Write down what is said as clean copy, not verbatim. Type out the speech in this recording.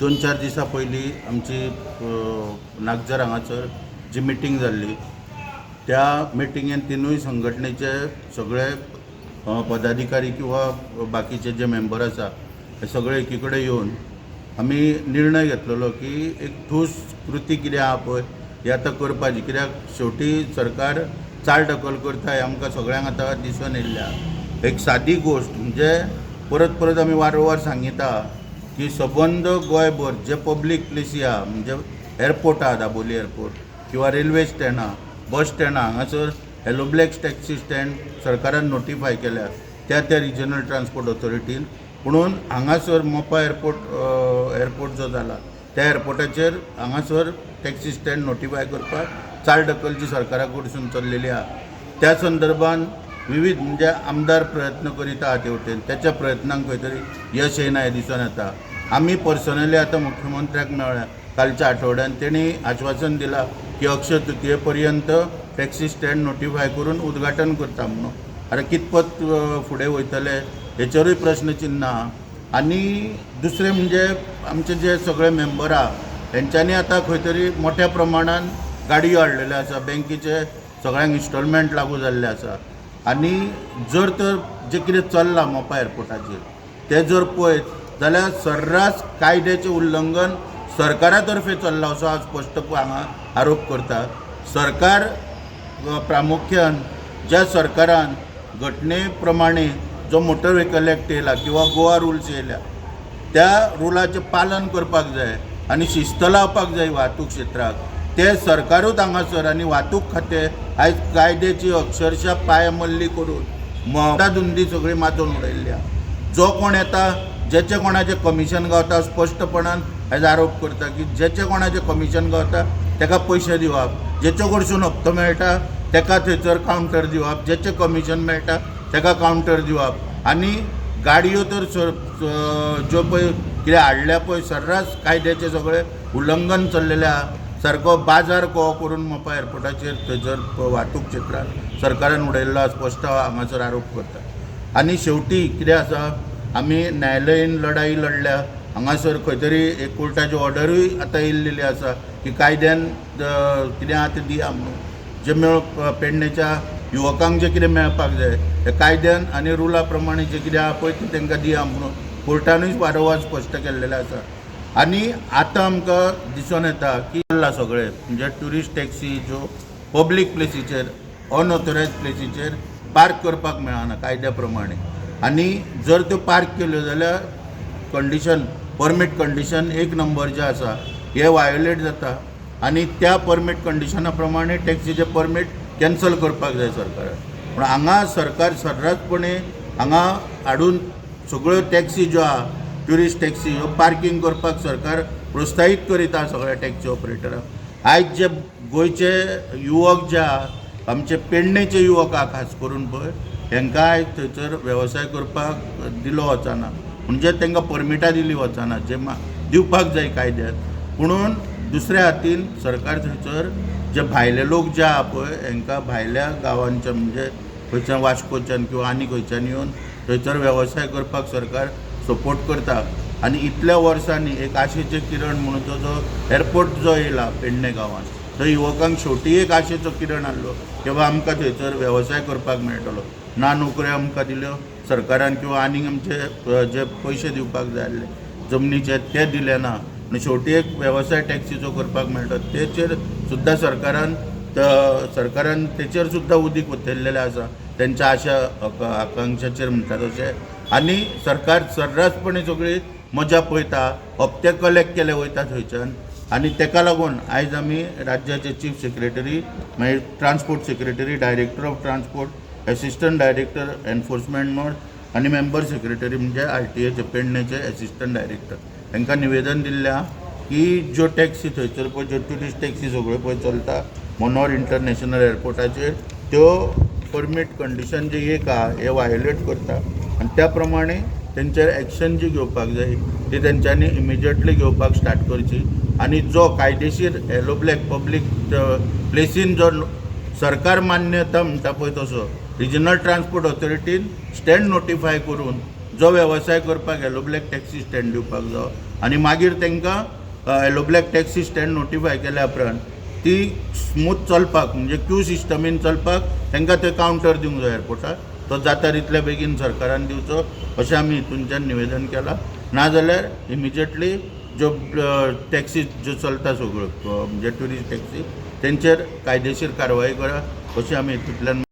2-4 दिसां पयलीं आमची नागजर हांगासर जी मिटींग जाल्ली त्या मिटिंगेन तिनूय संघटनेचे सगळे पदाधिकारी किंवा बाकीचे जे मेंबर आसा हे सगळे एकी कडेन येवन आमी निर्णय घेतलेलो की एक ठोस कृती कितें आहा पळय ही आतां करपाची, कित्याक शेवटी सरकार चालढकल करता हें आमकां सगळ्यांक आतां दिसून येयल्लें आहा। एक सादी गोश्ट म्हणजे परत परत आमी वारंवार सांगिता की सबंद गोंयभर जे पब्लीक प्लेसी आहा म्हणजे एअरपोर्ट आहा, दाबोली एअरपोर्ट किंवा रेल्वे स्टँड आहा, बस स्टँड आहा, हांगासर येलो ब्लॅक टॅक्सी स्टँड सरकारान नोटिफाय केल्या त्या रिजनल ट्रान्सपोर्ट ऑथॉरिटीन, म्हणून हांगासर मोपा एअरपोर्ट जो जाला त्या एअरपोर्टाचेर हांगासर टॅक्सी स्टँड नोटिफाय करपाक चालढकल जी सरकारा कडसून चल्लेली आहा त्या संदर्भान विविध म्हणजे आमदार प्रयत्न करीत आहात ते वटेन, त्याच्या प्रयत्नांक खंय तरी यश येना हें दिसून येता। आमी पर्सनली आतां मुख्यमंत्र्याक मेळ्ळ्या कालच्या आठवड्यान, तेणी आश्वासन दिलां की अक्षय तृतीये पर्यंत टॅक्सी स्टँड नोटिफाय करून उद्घाटन करता म्हणून। आतां कितपत फुडें वयतले हेचेरूय प्रश्नचिन्ह आहा। आनी दुसरें म्हणजे आमचे जे सगळे मेंबर आहा तेंच्यांनी आतां खंय तरी मोठ्या प्रमाणान गाडयो हाडलेल्यो आसा, बँकेचे सगळ्यांक इन्स्टॉलमेंट लागू जाल्ले आसा। आनी जर तर जे कितें चल्लां मोपा एअरपोर्टाचेर ते जर पळयत जाल्यार सर्रास कायद्याचें उल्लंघन सरकारा तर्फे चल्ला असो हांव स्पश्ट हांगा आरोप करता। सरकार प्रामुख्यान ज्या सरकारान घटने प्रमाणे जो मोटर व्हेकल एक्ट येयला किंवा गोवा रुल्स येयल्या त्या रुलाचें पालन करपाक जाय आनी शिस्त लावपाक जाय वाहतूक क्षेत्राक, ते सरकारूच हांगासर आनी वाहतूक खातें आयज कायद्याची अक्षरशः पायमल्ली करून मोटाधुंदी सगळी माजून उडयल्ली आहा। जो कोण येता जेचे कोणाचें कमिशन गावता स्पश्टपणान आयज आरोप करता की जेचे कोणाचें कमिशन गावता ताका पयशे दिवप, जेचे कडसून हप्तो मेळटा ताका थंयसर कावंटर दिवप, जेचें कमिशन मेळटा ताका कावंटर दिवप। आनी गाडयो तर ज्यो पळय कितें हाडल्या पळय सर्रास कायद्याचें सगळें उल्लंघन चल्लेलें आहा। सारको बाजार कहो करून मोपा एअरपोर्टाचेर थंयसर वाहतूक क्षेत्रांत सरकारान उडयल्लो स्पश्ट हांगासर आरोप करता। आनी शेवटी कितें आसा, आमी न्यायालयीन लढाई लढल्या, हांगासर खंय तरी एक कोर्टाची ऑर्डरूय आतां येयल्लेली आसा की कायद्यान कितें आहा तें दिया म्हणून, जे पेडणेच्या युवकांक जे कितें मेळपाक जाय ते कायद्यान आनी रुला प्रमाणे जे कितें आहा पळय तें तांकां दिया म्हणून कोर्टानूय वारंवार स्पश्ट केल्लेलें आसा। आनी आतां आमकां दिसून येता की सगळे म्हणजे ट्युरिस्ट टॅक्सी ज्यो पब्लीक प्लेसीचेर अनऑथोरायज प्लेसीचेर पार्क करपाक मेळना कायद्या प्रमाणे, आनी जर त्यो पार्क केल्यो जाल्यार कंडिशन परमीट कंडिशन 1 नंबर जे आसा हे वायोलेट जाता आनी त्या परमीट कंडिशना प्रमाणे टॅक्सीचे परमीट कॅन्सल करपाक जाय सरकारान। पूण हांगा सरकार सर्रासपणे हांगा हाडून सगळ्यो टॅक्सी ज्यो आहा ट्युरिस्ट टॅक्सी ह्यो पार्किंग करपाक सरकार प्रोत्साहीत करीत आहा सगळ्या टॅक्सी ऑपरेटरांक। आयज जे गोंयचे युवक जे आहा आमचे पेडणेचे युवक आहा खास करून पळय तांकां आयज थंयसर वेवसाय करपाक दिलो वचना, म्हणजे तांकां परमिटां दिली वचना जे दिवपाक जाय कायद्यान। पुणून दुसऱ्या हातीन सरकार थंयसर जे भायले लोक जे आहा पळय हांकां भायल्या गांवांच्या म्हणजे खंयच्यान वास्कोच्यान किंवा आनी खंयच्यान येवन थंयसर वेवसाय करपाक सरकार सपोर्ट करता। आनी इतल्या वर्सांनी एक आशेचें किरण म्हणून जो एअरपोर्ट जो येयला पेडणे गांवांत थंय युवकांक शेवटी एक आशेचो किरण आहलो की बाबा आमकां थंयसर वेवसाय करपाक मेळटलो, ना नोकऱ्यो आमकां दिल्यो सरकारान किंवा आनीक आमचे जे पयशे दिवपाक जाय आसले जमनीचे ते दिले ना, आनी शेवटी एक वेवसाय टॅक्सीचो करपाक मेळटा तेचेर सुद्दां सरकारान तेचेर सुद्दां उदीक उतरलेलें आसा तेंच्या आशा आकांक्षाचेर म्हणटा तशें। आनी सरकार सर्रासपणे सगळी मजा पळयता, हप्ते कलेक्ट केले वयता थंयच्यान, आनी तेका लागून आयज आमी राज्याचे चीफ सेक्रेटरी मागीर transport secretary, director of transport, assistant director enforcement north आनी मेंबर सेक्रेटरी म्हणजे RTA पेडणेचे एसिस्टंट डायरेक्टर तांकां निवेदन दिल्लें की ज्यो टॅक्सी थंयसर पळय ज्यो ट्युरिस्ट टॅक्सी सगळ्यो पळय चलता मनोर इंटरनॅशनल एअरपोर्टाचेर त्यो परमीट कंडिशन जे एक आहा हे वायोलेट करता आनी त्या प्रमाणे तेंचेर एक्शन जी घेवपाक जाय ती तेंच्यांनी इमिजिएटली घेवपाक स्टार्ट करची। आनी जो कायदेशीर येलो ब्लॅक पब्लीक प्लेसीन जो सरकार मान्यता म्हणटा पळय तसो रिजनल ट्रान्सपोर्ट ऑथॉरिटीन स्टँड नोटिफाय करून जो वेवसाय करपाक येलो ब्लॅक टॅक्सी स्टँड दिवपाक जाय आनी मागीर तांकां yellow black taxi stand notify केल्या उपरांत ती स्मूथ चलपाक म्हणजे क्यू सिस्टमीन चलपाक तांकां ते कावंटर दिवंक जाय एअरपोर्टार. तो जाता तितले बेगीन सरकारान दिवचो अशें आमी हितूनच्यान निवेदन केलां. नाजाल्यार इमिजिएटली ज्यो टॅक्सी ज्यो चलता सगळ्यो म्हणजे ट्युरिस्ट टॅक्सी तेंचेर कायदेशीर कारवाय करा अशी आमी हितूंतल्यान